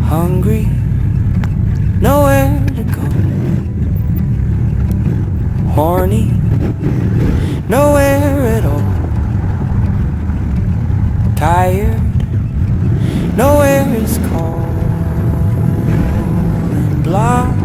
Hungry, nowhere to go. Horny, nowhere at all. Tired, nowhere is cold. And blind,